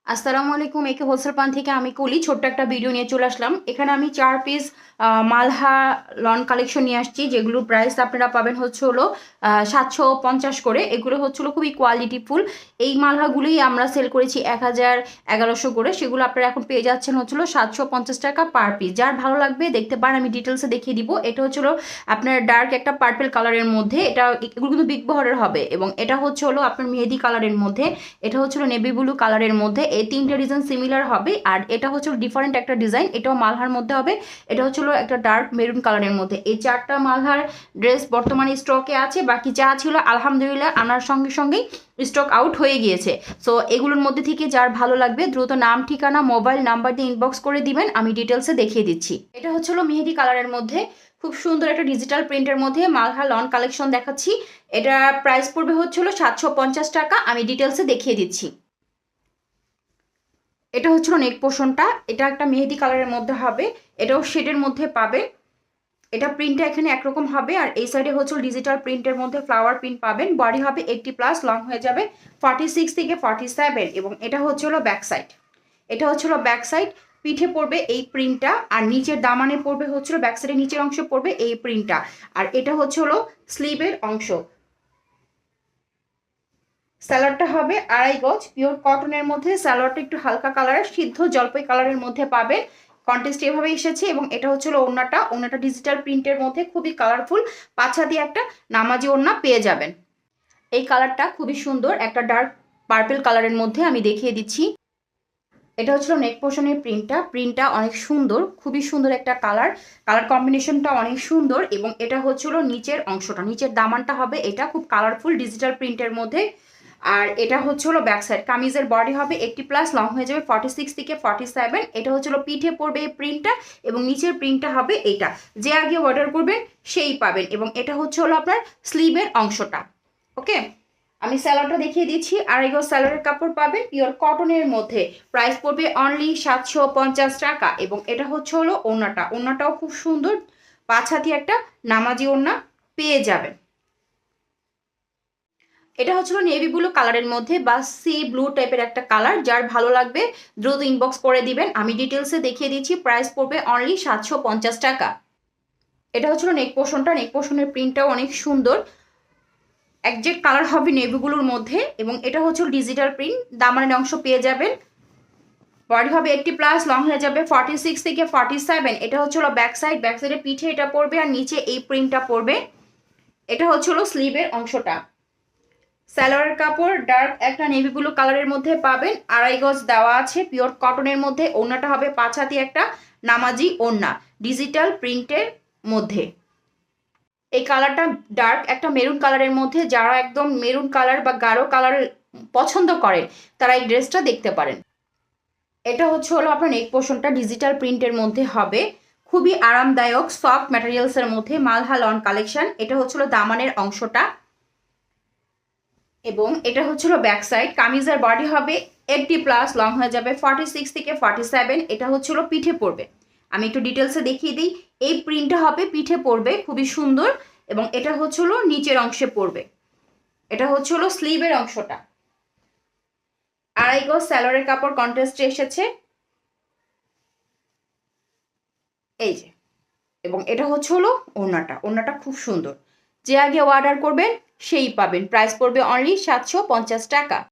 আসসালামু আলাইকুম। একে হোলসেল পান থেকে আমি কলি ছোট্ট একটা ভিডিও নিয়ে চলে আসলাম। এখানে আমি 4 পিস মালহা লন কালেকশন নিয়ে আসছি, যেগুলোর প্রাইস আপনারা পাবেন হলো 750 করে। এগুলো হলো খুবই কোয়ালিটিফুল। এই মালহাগুলোই আমরা সেল করেছি 1000-1100 করে, সেগুলো আপনারা এখন পেয়ে যাচ্ছেন হলো 750 টাকা পার পিস। যার ভালো লাগবে দেখতে পারেন, আমি ডিটেলসে দেখিয়ে দিব। এটা হলো আপনার ডার্ক একটা পার্পল কালারের মধ্যে, এগুলো কিন্তু বিগ বহরের হবে, এবং এটা হলো আপনার মেহেদি কালারের মধ্যে, এটা হচ্ছিল নেভি ব্লু কালারের মধ্যে। এই তিনটে ডিজাইন সিমিলার হবে, আর এটা হচ্ছে ডিফারেন্ট একটা ডিজাইন, এটাও মালহার মধ্যে হবে। এটা হচ্ছিল একটা ডার্ক মেরুন কালারের মধ্যে। এই 4টা মালহার ড্রেস বর্তমানে স্টকে আছে, বাকি যা ছিল আলহামদুলিল্লাহ আনার সঙ্গে সঙ্গেই স্টক আউট হয়ে গিয়েছে। সো এগুলোর মধ্যে থেকে যার ভালো লাগবে দ্রুত নাম, ঠিকানা, মোবাইল নাম্বার দিয়ে ইনবক্স করে দিবেন, আমি ডিটেলসে দেখিয়ে দিচ্ছি। এটা হচ্ছিল মেহেদি কালারের মধ্যে, খুব সুন্দর একটা ডিজিটাল প্রিন্টের মধ্যে মালহা লন কালেকশন দেখাচ্ছি। এটা প্রাইস পড়বে হচ্ছিল 750 টাকা, আমি ডিটেলসে দেখিয়ে দিচ্ছি। এটা হচ্ছিল নেক পোর্শনটা, এটা একটা মেহেদি কালারের মধ্যে হবে, এটাও শেডের মধ্যে পাবে। এটা প্রিন্টটা এখানে একরকম হবে, আর এই সাইডে হচ্ছে ডিজিটাল প্রিন্টের মধ্যে ফ্লাওয়ার প্রিন্ট পাবেন। বডি হবে 80+, লং হয়ে যাবে 46 থেকে 47, এবং এটা হচ্ছিল ব্যাক সাইড। এটা হচ্ছিল ব্যাক সাইড, পিঠে পড়বে এই প্রিন্টটা, আর নিচের দামানে পড়বে হচ্ছিল ব্যাক সাইডের নিচের অংশে পড়বে এই প্রিন্টটা, আর এটা হচ্ছিল স্লিভের অংশ। স্যালোয়ারটা হবে 2.5 গজ পিওর কটনের মধ্যে। স্যালোয়ারটা একটু হালকা কালারের, সিদ্ধ জলপাই কালারের মধ্যে পাবেন। কন্টেস্ট এভাবে এসেছে, এবং এটা হচ্ছিল ওড়নাটা ডিজিটাল প্রিন্টের মধ্যে খুবই কালারফুল, পাছা দিয়ে একটা নামাজি ওড়না পেয়ে যাবেন। এই কালারটা খুবই সুন্দর, একটা ডার্ক পার্পল কালারের মধ্যে আমি দেখিয়ে দিচ্ছি। এটা হচ্ছিল নেক পোর্শনের প্রিন্টটা অনেক সুন্দর, খুবই সুন্দর একটা কালার কম্বিনেশনটা অনেক সুন্দর, এবং এটা হচ্ছিল নিচের অংশটা, নিচের দামানটা হবে এটা খুব কালারফুল ডিজিটাল প্রিন্টের মধ্যে। আর এটা হলো ব্যাক সাইড। কামিজের বডি হবে 80+, লং হয়ে যাবে 46 থেকে 47। এটা হলো পিঠে পড়বে এই প্রিন্টটা, এবং নিচের প্রিন্টটা হবে এটা। যে আগে অর্ডার করবেন সেই পাবেন, এবং এটা হলো আপনার স্লিভের অংশটা। ওকে, আমি স্যালোয়ারটা দেখিয়ে দিচ্ছি। 2.5 গজ স্যালোয়ারের কাপড় পাবেন পিওর কটনের মধ্যে। প্রাইস পড়বে অনলি 750 টাকা, এবং এটা হলো ওড়নাটাও খুব সুন্দর, 5 হাতি একটা নামাজি ওড়না পেয়ে যাবেন। এটা হচ্ছিল নেভি ব্লু কালারের মধ্যে বা সি ব্লু টাইপের একটা কালার। যার ভালো লাগবে দ্রুত ইনবক্স করে দিবেন, আমি ডিটেলসে দেখিয়ে দিচ্ছি। প্রাইস পড়বে অনলি 750 টাকা। এটা হচ্ছিল নেক পোর্শনের প্রিন্টটাও অনেক সুন্দর, একজেক্ট কালার হবে নেভিগুলোর মধ্যে, এবং এটা হচ্ছে ডিজিটাল প্রিন্ট। দামানের অংশ পেয়ে যাবেন। বডি হবে 80+, লং হয়ে যাবে 46 থেকে 47। এটা হচ্ছিল ব্যাক সাইডে পিঠে এটা পড়বে, আর নিচে এই প্রিন্টটা পড়বে। এটা হচ্ছিল স্লিভের অংশটা। স্যালোয়ারের কাপড় ডার্ক একটা নেভি ব্লু কালারের মধ্যে পাবেন, 2.5 গজ দেওয়া আছে পিওর কটনের মধ্যে। ওড়নাটা হবে 5 হাতি একটা নামাজি ওড়না ডিজিটাল প্রিন্টের মধ্যে। এই কালারটা ডার্ক একটা মেরুন কালারের মধ্যে, যারা একদম মেরুন কালার বা গাঢ় কালার পছন্দ করেন তারা এই ড্রেসটা দেখতে পারেন। এটা হলো আপনার নেক পোর্শনটা ডিজিটাল প্রিন্টের মধ্যে হবে, খুবই আরামদায়ক সফট ম্যাটেরিয়ালসের মধ্যে মালহা লন কালেকশন। এটা হচ্ছিল দামানের অংশটা, এবং এটা হচ্ছিল ব্যাক সাইড। কামিজের বডি হবে 80+, লং হয়ে যাবে 46 থেকে 47। এটা হচ্ছিল পিঠে পড়বে, আমি একটু ডিটেলসে দেখিয়ে দিই। এই প্রিন্টটা হবে পিঠে পড়বে, খুবই সুন্দর, এবং এটা হচ্ছিল নিচের অংশে পড়বে। এটা হচ্ছিল স্লিভের অংশটা। 2.5 গজ স্যালোয়ারের কাপড় কন্ট্রাস্টে এসেছে, এই যে, এবং এটা হলো ওড়নাটা খুব সুন্দর। যে আগে অর্ডার করবেন সেই পাবেন। প্রাইস পড়বে অনলি 750 টাকা।